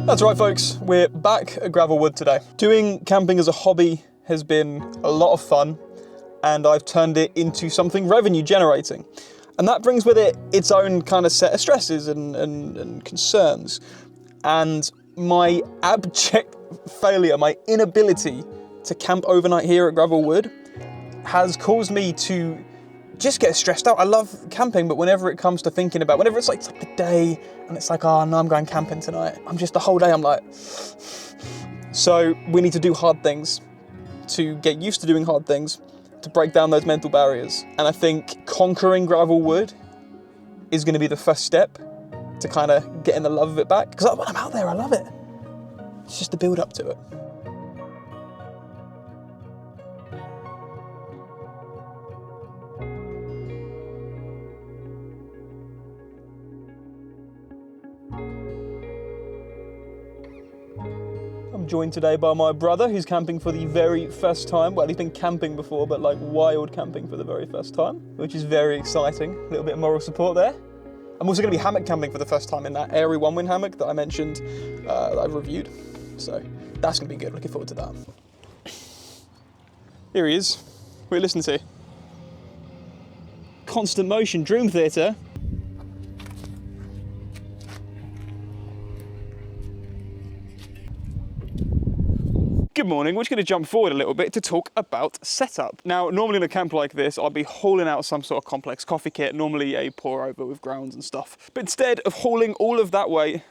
That's right, folks. We're back at Gravelwood today. Doing camping as a hobby has been a lot of fun, and I've turned it into something revenue generating. And that brings with it its own kind of set of stresses and concerns. And my abject failure, my inability to camp overnight here at Gravelwood has caused me to just get stressed out. I love camping, but whenever it comes to thinking about, whenever it's like the day and it's like, oh no, I'm going camping tonight, I'm just the whole day, I'm like. So we need to do hard things to get used to doing hard things, to break down those mental barriers. And I think conquering Gravelwood is going to be the first step to kind of getting the love of it back. Because when I'm out there, I love it. It's just the build up to it. I'm joined today by my brother, who's camping for the very first time. Well, he's been camping before, but like wild camping for the very first time, which is very exciting. A little bit of moral support there. I'm also going to be hammock camping for the first time in that airy one-wing hammock that I mentioned that I've reviewed. So that's going to be good. Looking forward to that. Here he is. What are you listening to? Constant Motion Dream Theatre. Good morning, we're just going to jump forward a little bit to talk about setup. Now, normally in a camp like this, I'd be hauling out some sort of complex coffee kit, normally a pour over with grounds and stuff. But instead of hauling all of that weight,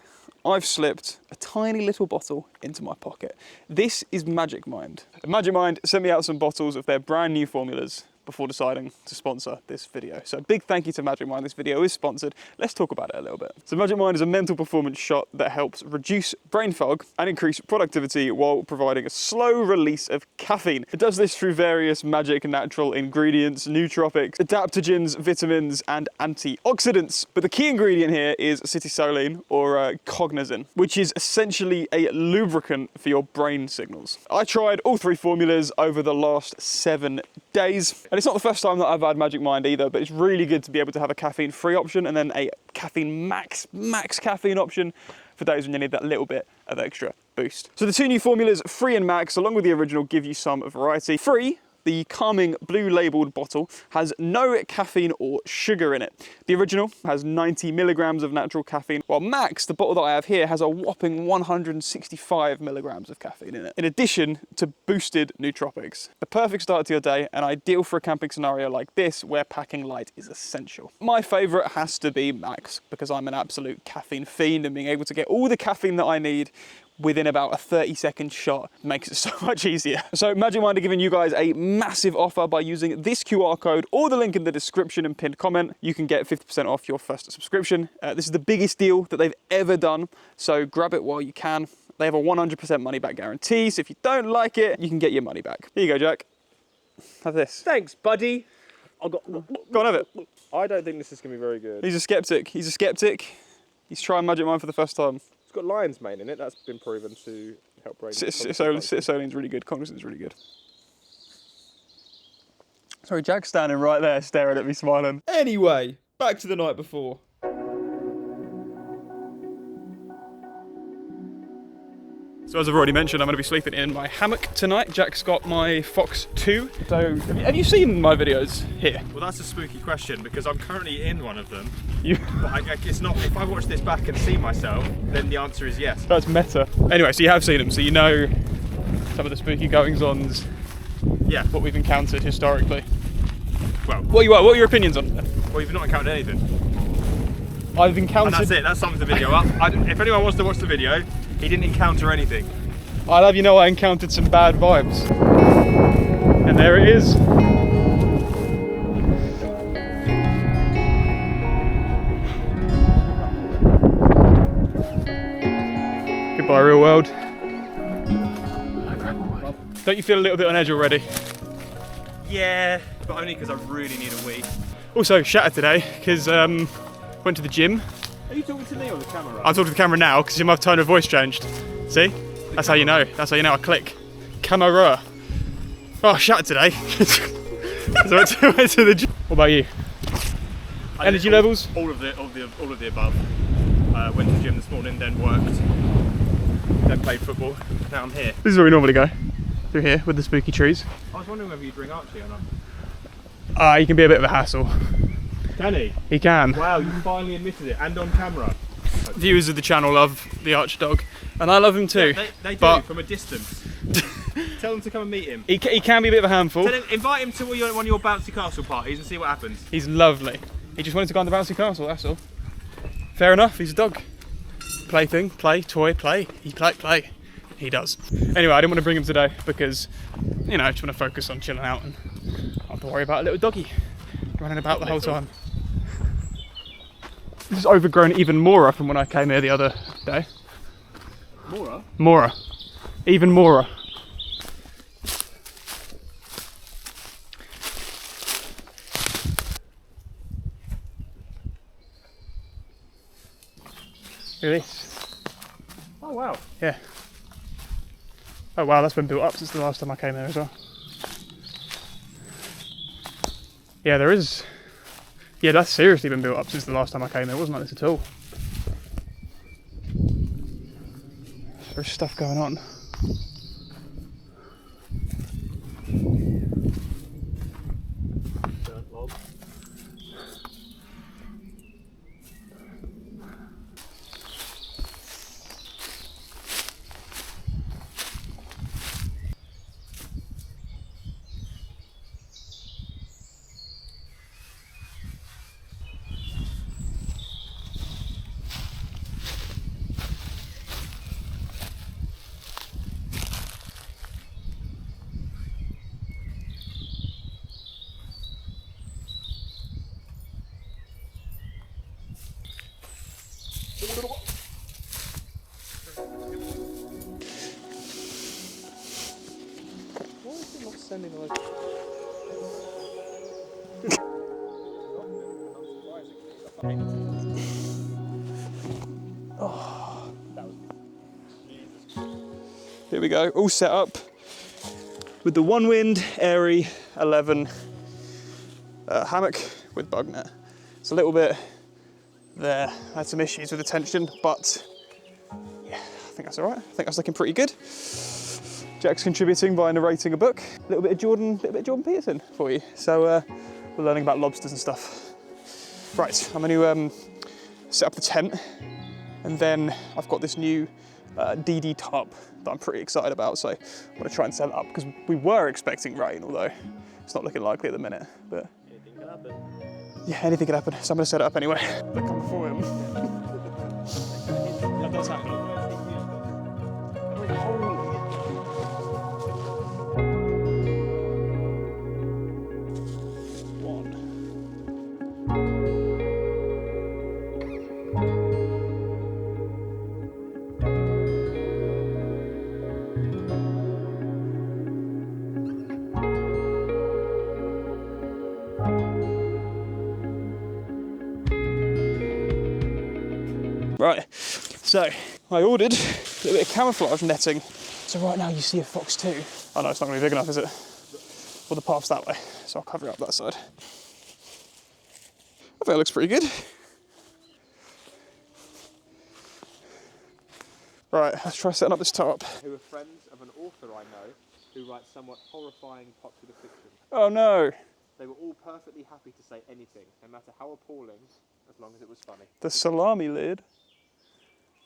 I've slipped a tiny little bottle into my pocket. This is Magic Mind. Magic Mind sent me out some bottles of their brand new formulas before deciding to sponsor this video. So big thank you to Magic Mind. This video is sponsored. Let's talk about it a little bit. So Magic Mind is a mental performance shot that helps reduce brain fog and increase productivity while providing a slow release of caffeine. It does this through various magic natural ingredients, nootropics, adaptogens, vitamins, and antioxidants. But the key ingredient here is citisoline, or cognizin, which is essentially a lubricant for your brain signals. I tried all three formulas over the last 7 days. And it's not the first time that I've had Magic Mind either, but it's really good to be able to have a caffeine-free option and then a caffeine max caffeine option for days when you need that little bit of extra boost. So the two new formulas, Free and Max, along with the original, give you some variety. Free, the calming blue labelled bottle, has no caffeine or sugar in it. The original has 90 milligrams of natural caffeine, while Max, the bottle that I have here, has a whopping 165 milligrams of caffeine in it, in addition to boosted nootropics. The perfect start to your day and ideal for a camping scenario like this where packing light is essential. My favourite has to be Max, because I'm an absolute caffeine fiend, and being able to get all the caffeine that I need within about a 30-second shot makes it so much easier. So Magic Mind are giving you guys a massive offer by using this QR code or the link in the description and pinned comment. You can get 50% off your first subscription. This is the biggest deal that they've ever done, so grab it while you can. They have a 100% money back guarantee, so if you don't like it, you can get your money back. Here you go, Jack. Have this. Thanks, buddy. Go on, have it. I don't think this is going to be very good. He's a skeptic. He's a skeptic. He's trying Magic Mind for the first time. It's got lion's mane in it. That's been proven to help brain. Citosoline's really good. Cognizin's really good. Sorry, Jack's standing right there staring at me smiling. Anyway, back to the night before. So as I've already mentioned, I'm going to be sleeping in my hammock tonight. Jack's got my Fox 2. So have you seen my videos here? Well, that's a spooky question because I'm currently in one of them. You? But it's not. If I watch this back and see myself, then the answer is yes. That's meta. Anyway, so you have seen them, so you know some of the spooky goings-ons. Yeah. What we've encountered historically. Well, what are your opinions on it? Well, you've not encountered anything. I've encountered. And that's it. That sums the video up. If anyone wants to watch the video, he didn't encounter anything. I'll have you know I encountered some bad vibes. And there it is. Goodbye, real world. Don't you feel a little bit on edge already? Yeah, but only because I really need a wee. Also, shattered today, because went to the gym. Are you talking to me or the camera? I'm talking to the camera now, because my tone of voice changed. See? That's how you know. That's how you know I click. Camera. Oh, shattered today. So I went to the gym. What about you? Energy levels? All of the above. Went to the gym this morning, then worked. then played football. Now I'm here. This is where we normally go. Through here with the spooky trees. I was wondering whether you'd bring Archie or not. He can be a bit of a hassle. Can he? He can. Wow, you finally admitted it, and on camera. Viewers of the channel love the Arch dog, and I love him too. Yeah, they do, but from a distance. Tell them to come and meet him. he can be a bit of a handful. Invite him to one of your bouncy castle parties and see what happens. He's lovely. He just wanted to go on the bouncy castle, that's all. Fair enough, he's a dog. Plaything, play, toy, play. He play. He does. Anyway, I didn't want to bring him today because, you know, I just want to focus on chilling out and not have to worry about a little doggy running about the whole time. This is overgrown even more from when I came here the other day. Mora? Even Mora. Look at this. Oh wow. Yeah. Oh wow, that's been built up since the last time I came here as well. Yeah, there is. Yeah, that's seriously been built up since the last time I came here. It wasn't like this at all. There's stuff going on. Here we go, all set up with the One Wind Airy 11 hammock with bug net. It's a little bit there. I had some issues with the tension, but yeah, I think that's all right. I think that's looking pretty good. Jack's contributing by narrating a book. A little bit of Jordan Peterson for you. So we're learning about lobsters and stuff. Right, I'm going to set up the tent, and then I've got this new DD tarp that I'm pretty excited about. So I'm going to try and set it up because we were expecting rain, although it's not looking likely at the minute. But Anything can happen. yeah, anything could happen. So I'm going to set it up anyway. They come before him. That does happen. Right, so I ordered a little bit of camouflage netting. So right now you see a fox too. Oh no, it's not going to be big enough, is it? Well, the path's that way, so I'll cover it up that side. I think it looks pretty good. Right, let's try setting up this tarp. Who are friends of an author I know who writes somewhat horrifying popular fiction. Oh no, They were all perfectly happy to say anything, no matter how appalling, as long as it was funny. the salami lid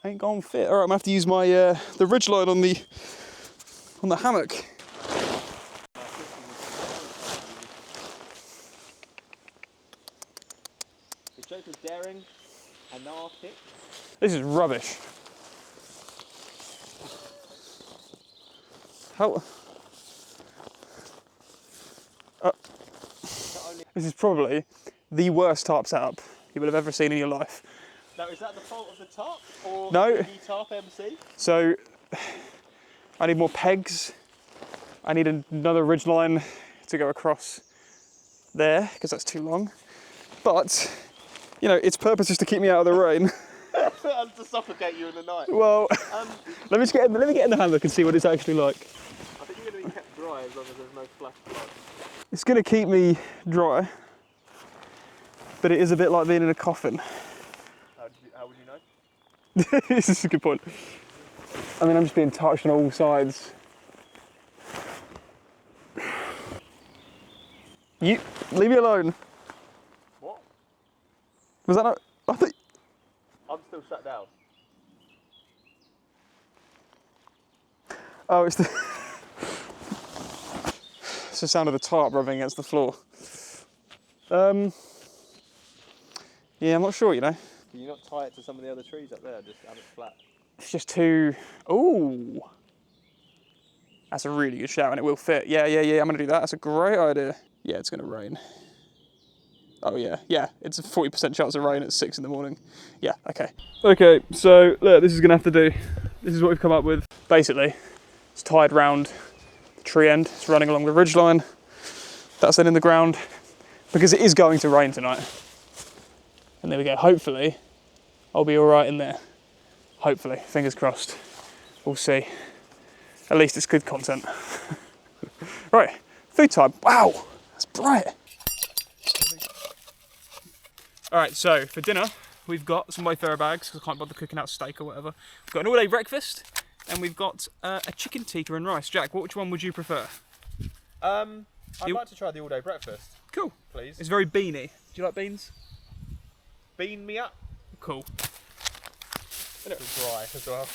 ain't gonna fit. All right, I'm gonna have to use my the ridge line on the hammock. The joke was daring, anarchic. This is rubbish. How? This is probably the worst tarp setup you will have ever seen in your life. Now, is that the fault of the tarp or No. the tarp MC? So, I need more pegs. I need another ridge line to go across there because that's too long. But, you know, its purpose is to keep me out of the rain. And to suffocate you in the night. Well, let me get in the hammock and see what it's actually like. I think you're going to be kept dry as long as there's no flash flood. It's going to keep me dry, but it is a bit like being in a coffin. How would you know? This is a good point. I mean, I'm just being touched on all sides. You, leave me alone. What? Was that not, I think, I'm still shut down. oh, it's the, it's the sound of the tarp rubbing against the floor. Yeah, I'm not sure, you know. Can you not tie it to some of the other trees up there? Just have it flat. It's just too, ooh. That's a really good shout and it will fit. Yeah, I'm gonna do that. That's a great idea. Yeah, it's gonna rain. Oh yeah, it's a 40% chance of rain at 6 in the morning. Yeah, okay. Okay, so look, this is gonna have to do. This is what we've come up with. Basically, it's tied round the tree end. It's running along the ridge line. That's then in the ground because it is going to rain tonight. And there we go. Hopefully, I'll be all right in there. Hopefully, fingers crossed. We'll see. At least it's good content. Right, food time. Wow, that's bright. All right, so for dinner, we've got some Wayfarer bags because I can't bother cooking out steak or whatever. We've got an all-day breakfast, and we've got a chicken tikka and rice. Jack, which one would you prefer? I'd like to try the all-day breakfast. Cool. Please. It's very beany. Do you like beans? Bean me up. Cool. And it was dry as well.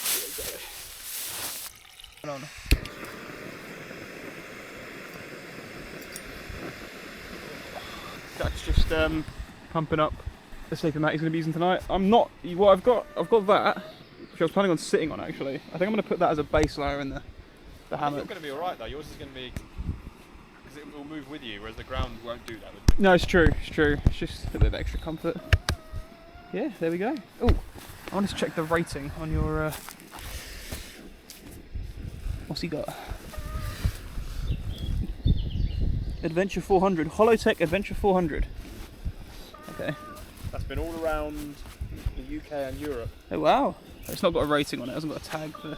On. Jack's just pumping up the sleeping mat he's going to be using tonight. I'm not. Well, I've got that, which I was planning on sitting on actually. I think I'm going to put that as a base layer in the I think hammock. you're going to be alright though. Yours is going to be because it will move with you, whereas the ground won't do that with me. No, it's true. It's true. It's just a bit of extra comfort. Yeah, there we go. Oh, I wanted to check the rating on your. What's he got? Adventure 400. Holotech Adventure 400. Okay. That's been all around the UK and Europe. Oh wow. It's not got a rating on it. It hasn't got a tag for.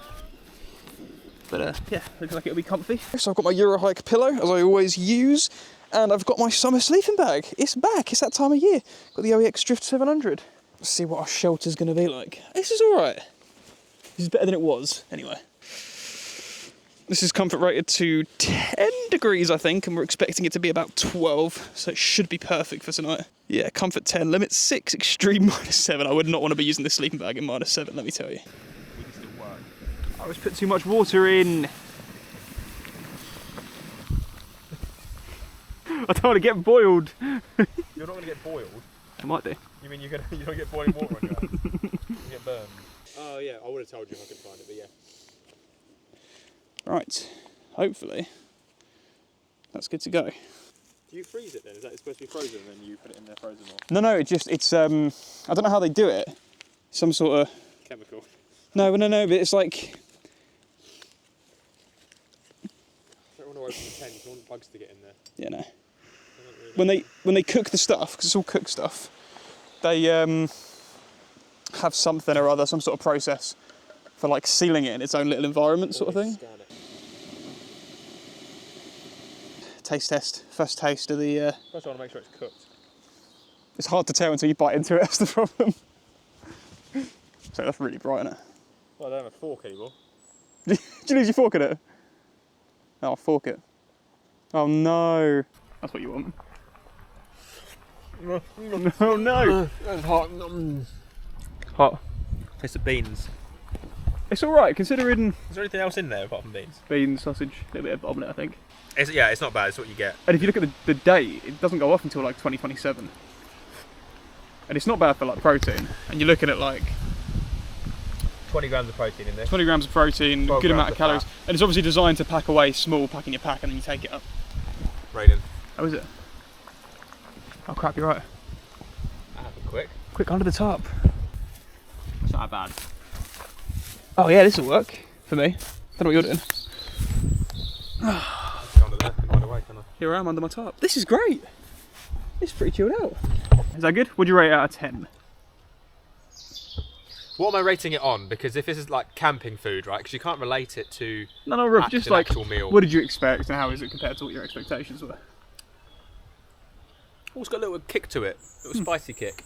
But yeah, looks like it'll be comfy. So I've got my Eurohike pillow, as I always use, and I've got my summer sleeping bag. It's back. It's that time of year. Got the OEX Drift 700. Let's see what our shelter's going to be like. This is all right. This is better than it was, anyway. This is comfort rated to 10 degrees, I think, and we're expecting it to be about 12, so it should be perfect for tonight. Yeah, comfort 10, limit 6, extreme -7. I would not want to be using this sleeping bag in -7, let me tell you. We can still work. I was put too much water in. I don't want to get boiled. You're not going to get boiled. I might do. You mean you don't get boiling water on your hands? You get burned. Oh yeah, I would have told you if I could find it, but yeah. Right, hopefully that's good to go. Do you freeze it then? Is that supposed to be frozen and then you put it in there frozen or No, it's I don't know how they do it. Some sort of chemical? no, but it's like I don't want to open the tent, you don't want bugs to get in there. yeah, no. When they cook the stuff, because it's all cooked stuff, they have something or other, some sort of process for like sealing it in its own little environment, sort of thing. Scan it. Taste test, first taste of the. First I want to make sure it's cooked. It's hard to tell until you bite into it. That's the problem. So that's really bright, isn't it? Well, I don't have a fork anymore. Did you lose your fork in it? Oh, I'll fork it. Oh no. That's what you want. Oh no. It's hot. Hot. Taste the beans. It's alright considering Is there anything else in there apart from beans? beans, sausage, a little bit of omelette, I think. Yeah, it's not bad. It's what you get. And if you look at the date, it doesn't go off until like 2027. And it's not bad for like protein. And you're looking at like 20 grams of protein in there. 20 grams of protein, 12 good amount of grams calories. of fat. And it's obviously designed to pack away small, pack in your pack, and then you take it up. Raining. Oh, is it? Oh crap, you're right. That happened quick. Quick, under the top. It's not that bad. Oh yeah, this will work for me. Don't know what you're doing. Just go under there and find a way, can I? Here I am under my top. This is great. It's pretty chilled out. Is that good? Would you rate it out of 10? What am I rating it on? Because if this is like camping food, right? Because you can't relate it to No, rough. Just an like, actual meal. what did you expect and how is it compared to what your expectations were? Oh, it's got a little kick to it. A little spicy kick.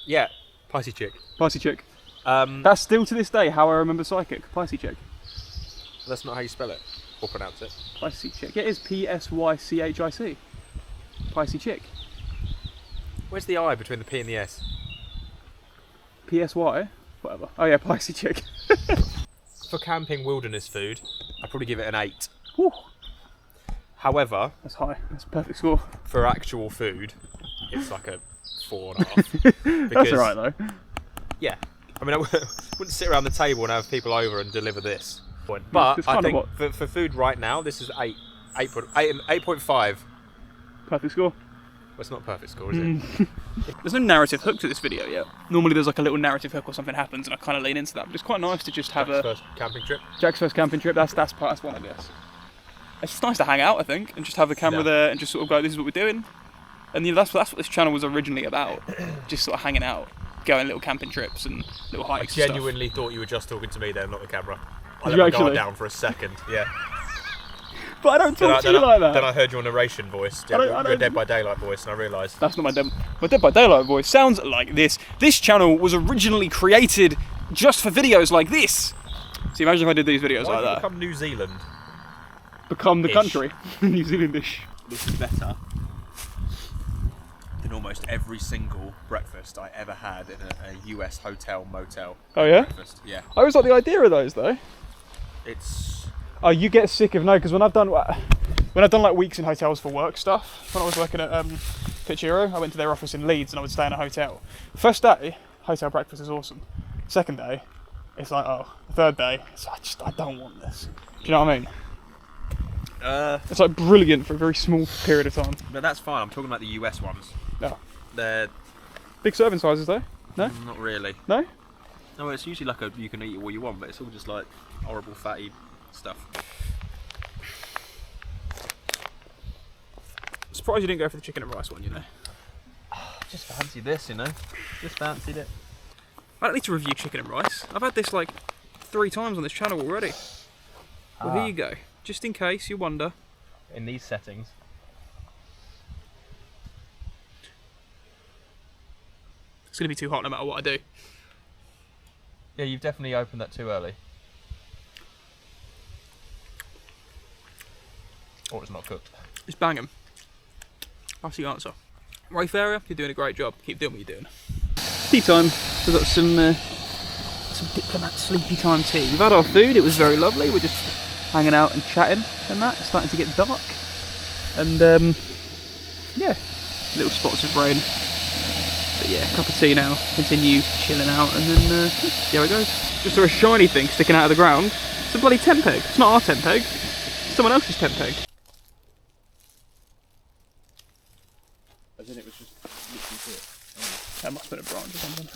Yeah, spicy chick. Spicy chick. That's still to this day how I remember Psychic. Pisces chick. That's not how you spell it or pronounce it. Pisces chick. Yeah, it is P-S-Y-C-H-I-C. Pisces chick. Where's the I between the P and the S? P-S-Y? Whatever. Oh yeah, Pisces chick. For camping wilderness food, I'd probably give it an 8. Woo. However, That's high. That's a perfect score. for actual food, it's like a 4.5. That's alright though. Yeah. I mean, I wouldn't sit around the table and have people over and deliver this. But it's I kind of think for food right now, this is 8.5. Perfect score. Well, it's not a perfect score, is it? There's no narrative hook to this video yet. Normally there's like a little narrative hook or something happens and I kind of lean into that. But it's quite nice to just have Jack's first camping trip. Jack's first camping trip. That's one, I guess. It's just nice to hang out, I think, and just have the camera there and just sort of go, this is what we're doing. And you know, that's what this channel was originally about. Just sort of hanging out, going little camping trips and little I hikes and stuff. genuinely thought you were just talking to me there, not the camera. I Did let you my guard actually? down for a second, yeah. But I don't talk to you like that. Then I heard your narration voice, I don't- your Dead by Daylight voice, and I realised. That's not my Dead by Daylight voice. Sounds like this. This channel was originally created just for videos like this. So imagine if I did these videos Why like have you that. become New Zealand? Become the Ish. country. New Zealandish. This is better than almost every single breakfast I ever had in a US hotel motel. Oh yeah? Breakfast. Yeah. I always like the idea of those though. It's Oh, you get sick of because when I've done like weeks in hotels for work stuff, when I was working at Pitchero, I went to their office in Leeds and I would stay in a hotel. First day, hotel breakfast is awesome. Second day, it's like the third day, it's like, I don't want this. Do you know what I mean? It's like brilliant for a very small period of time. but that's fine. I'm talking about the US ones. No. They're Big serving sizes though. No? not really. No? No, it's usually like you can eat what you want, but it's all just like horrible fatty stuff. Surprised you didn't go for the chicken and rice one, you know. Just fancy this, you know. Just fancied it. I don't need to review chicken and rice. I've had this like 3 times on this channel already. Well, here you go. Just in case you wonder. In these settings. It's going to be too hot no matter what I do. Yeah, you've definitely opened that too early. Or it's not cooked. It's banging. That's the answer. Wayfarer, you're doing a great job. Keep doing what you're doing. Tea time. We've got some Diplomat sleepy time tea. We've had our food. It was very lovely. We're just hanging out and chatting and that. It's starting to get dark. And yeah, little spots of rain. But yeah, cup of tea now. Continue chilling out and then here it goes. Just saw a shiny thing sticking out of the ground. It's a bloody tent peg. It's not our tent peg. It's someone else's tent peg. As in it was just literally to it. That must have been a branch or something.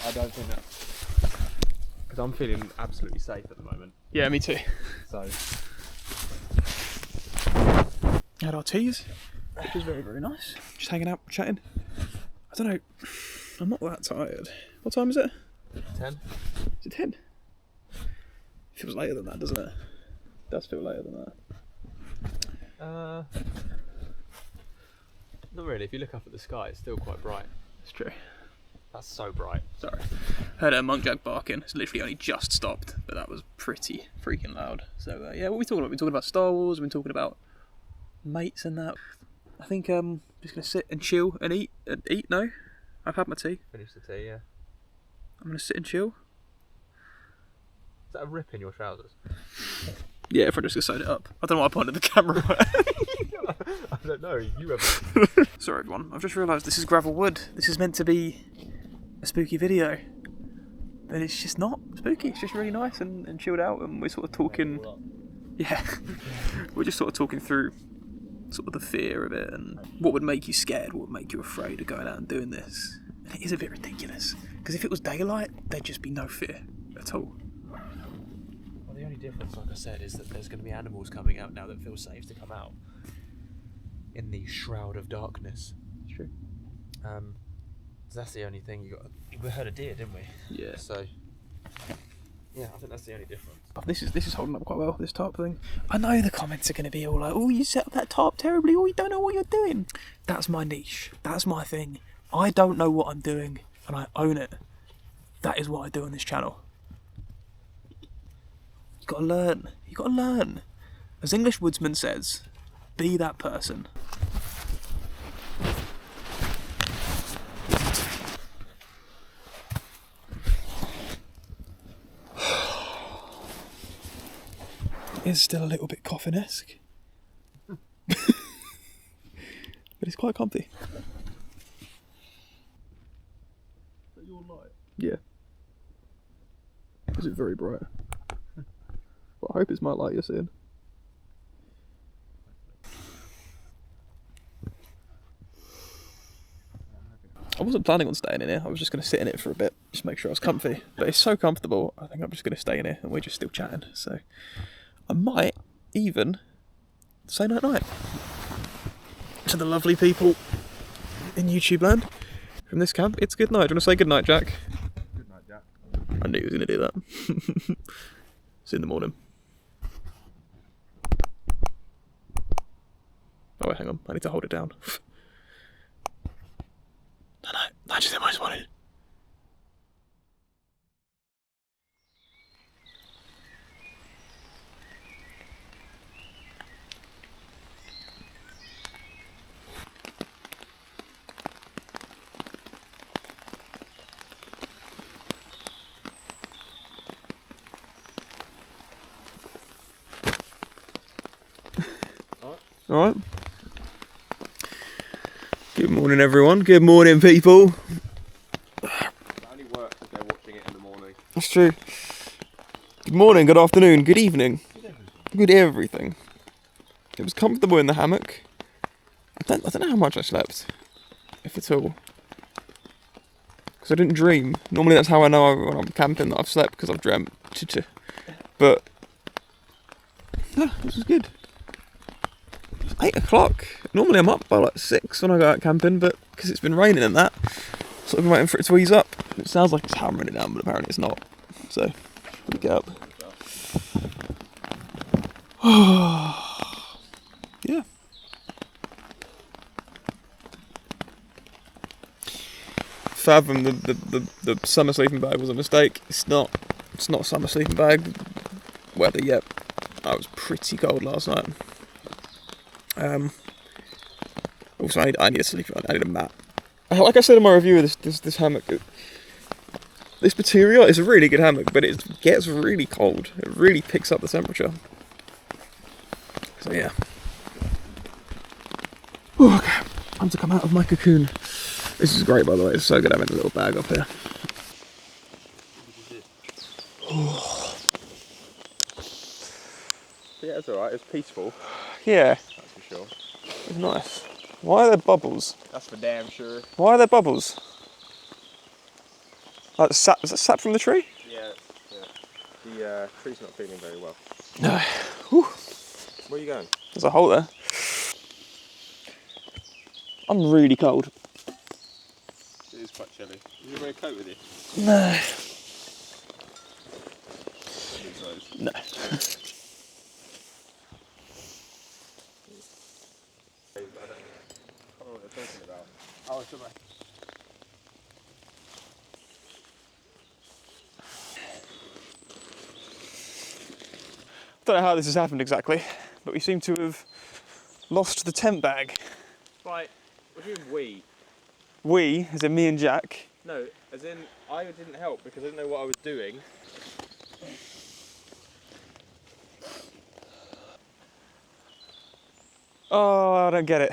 I don't think that. Because I'm feeling absolutely safe at the moment. Yeah, me too. So Had our teas, which was very, very nice. Just hanging out, chatting. I don't know, I'm not that tired. What time is it? 10. Is it 10? Feels later than that, doesn't it? It does feel later than that. Not really. If you look up at the sky, it's still quite bright. It's true. That's so bright. Sorry. Heard a muntjac barking. It's literally only just stopped, but that was pretty freaking loud. So yeah, what are we talking about? We're talking about Star Wars. We've been talking about mates and that. I think just gonna sit and chill and eat. No, I've had my tea. Finish the tea, yeah. I'm gonna sit and chill. Is that a rip in your trousers? Yeah, if I just gonna sewed it up. I don't know why I pointed the camera. I don't know. You have. Sorry everyone, I've just realised this is gravel wood. This is meant to be a spooky video. But it's just not spooky, it's just really nice and chilled out and we're sort of talking. Yeah. We're just sort of talking through sort of the fear of it and what would make you scared, what would make you afraid of going out and doing this. And it is a bit ridiculous. Because if it was daylight, there'd just be no fear at all. Well, the only difference, like I said, is that there's going to be animals coming out now that feel safe to come out. In the shroud of darkness. It's true. So that's the only thing you got. We heard a deer, didn't we? Yeah. So Yeah, I think that's the only difference. But this is holding up quite well, this tarp thing. I know the comments are going to be all like, oh, you set up that tarp terribly, oh, you don't know what you're doing. That's my niche. That's my thing. I don't know what I'm doing, and I own it. That is what I do on this channel. You gotta learn. You gotta learn. As English Woodsman says, be that person. It is still a little bit coffin-esque. But it's quite comfy. Is that your light? Yeah. Is it very bright? But I hope it's my light you're seeing. I wasn't planning on staying in here. I was just going to sit in it for a bit, just make sure I was comfy. But it's so comfortable, I think I'm just going to stay in here, and we're just still chatting. So I might even say night-night to the lovely people in YouTube land from this camp. It's good night. Do you want to say good night, Jack? Good night, Jack. I knew he was going to do that. See you in the morning. Oh wait, hang on. I need to hold it down. No, just the most wanted. All right. Good morning, everyone. Good morning, people. It only works if they're watching it in the morning. That's true. Good morning, good afternoon, good evening. Good everything. It was comfortable in the hammock. I don't know how much I slept, if at all. Because I didn't dream. Normally that's how I know when I'm camping that I've slept, because I've dreamt. But, yeah, this was good. 8 o'clock. Normally I'm up by like 6 when I go out camping, but because it's been raining and that, so I've been waiting for it to ease up. It sounds like it's hammering it down, but apparently it's not. So, we get up. Yeah. Fathom the summer sleeping bag was a mistake. It's not a summer sleeping bag. Weather, yep. I was pretty cold last night. Also, I need a sleeping bag. I need a mat. Like I said in my review of this hammock, this material is a really good hammock, but it gets really cold. It really picks up the temperature. So yeah. Ooh, okay, time to come out of my cocoon. This is great, by the way. It's so good having a little bag up here. Yeah, it's alright. It's peaceful. Yeah, That's for sure. it's nice. Why are there bubbles? That's for damn sure. Why are there bubbles? Like sap? Is that sap from the tree? Yeah. The tree's not feeling very well. No. Whew. Where are you going? There's a hole there. I'm really cold. It is quite chilly. Did you bring a coat with you? No. No. I don't know what they're talking about. Oh, it's alright. Don't know how this has happened exactly, but we seem to have lost the tent bag. Right. What do you mean we? We, as in me and Jack. No, as in I didn't help because I didn't know what I was doing. Oh, I don't get it.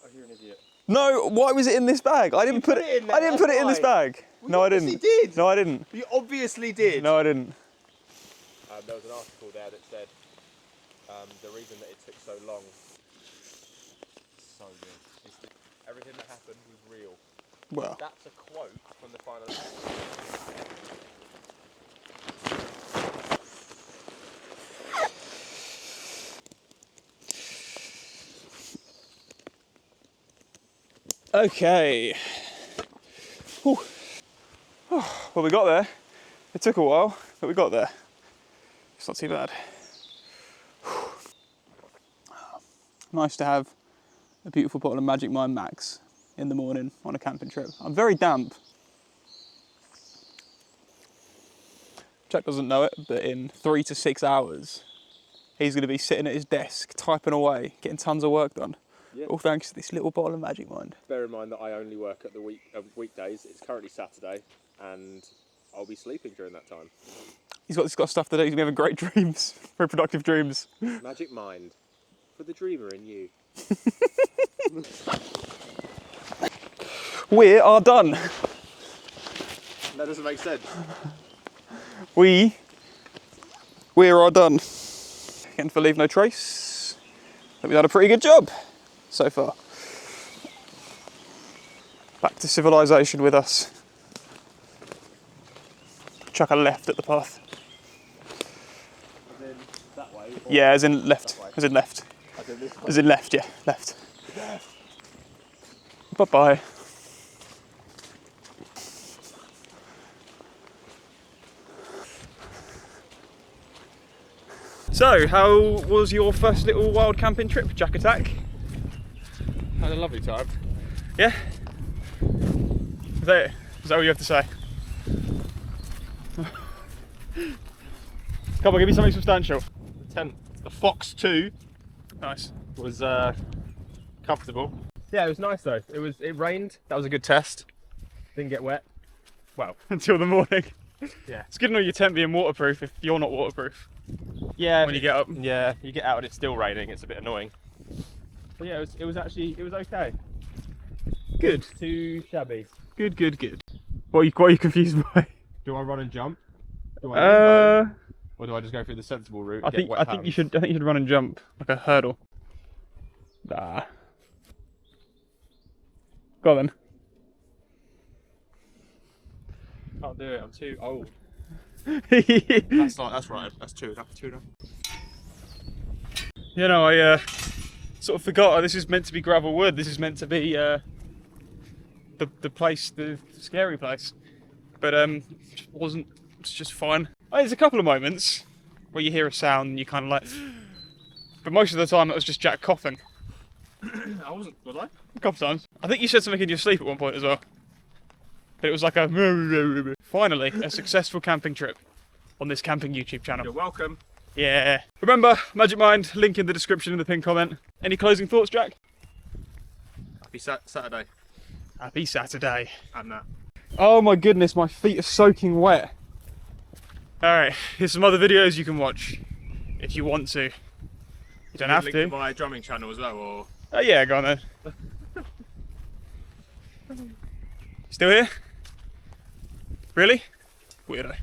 Oh, you're an idiot. No, why was it in this bag? I didn't put it. in there, I didn't put that's it in this why. bag. Well, No, you I didn't. obviously did. No, I didn't. You obviously did. No, I didn't. There was an article there that said the reason that it took so long. So good. Is that everything that happened was real. Well, That's a quote from the final. Okay. Whew. Well, we got there. It took a while, but we got there. It's not too bad. Whew. Nice to have a beautiful bottle of Magic Mind Max in the morning on a camping trip. I'm very damp. Jack doesn't know it, but in 3 to 6 hours, he's going to be sitting at his desk, typing away, getting tons of work done. Yeah. All thanks to this little bottle of Magic Mind. Bear in mind that I only work at the weekdays. It's currently Saturday, and I'll be sleeping during that time. He's got stuff to do. He's going to have great dreams, very productive dreams. Magic Mind, for the dreamer in you. We are done. That doesn't make sense. We are done. Again, for Leave No Trace, I think we've done a pretty good job so far. Back to civilization with us. Chuck a left at the path. And then that way. Or Yeah, as in left. As in left. as in this way. As in left, yeah, left. Bye-bye. So, how was your first little wild camping trip, Jack Attack? Had a lovely time. Yeah? Is that it? Is that all you have to say? Come on, give me something substantial. The Fox 2 Nice. was comfortable. Yeah, it was nice though. It rained. That was a good test. Didn't get wet. Well, Until the morning. yeah. It's good to know your tent being waterproof if you're not waterproof. Yeah. When you get up. Yeah, you get out and it's still raining. It's a bit annoying. But yeah, it was okay. Good. Too shabby. Good. What are you confused by? Do I run and jump? Do I limbo? I Or do I just go through the sensible route? I and get think wet I think you hands? should run and jump like a hurdle. Nah. Go on then. Can't do it. I'm too old. You That's right. That's two enough. know, I sort of forgot. This is meant to be gravel wood. This is meant to be the place, the scary place. But it wasn't. It's just fine. There's a couple of moments where you hear a sound and you kind of like. But most of the time it was just Jack coughing. I wasn't, was I? A couple times. I think you said something in your sleep at one point as well. But it was like a. Finally, a successful camping trip on this camping YouTube channel. You're welcome. Yeah. Remember, Magic Mind, link in the description in the pinned comment. Any closing thoughts, Jack? Happy Saturday. Happy Saturday. And that. Oh my goodness, my feet are soaking wet. Alright, here's some other videos you can watch if you want to. You don't have Link to. my drumming channel as well, or Oh yeah, go on then. Still here? Really? Weirdo.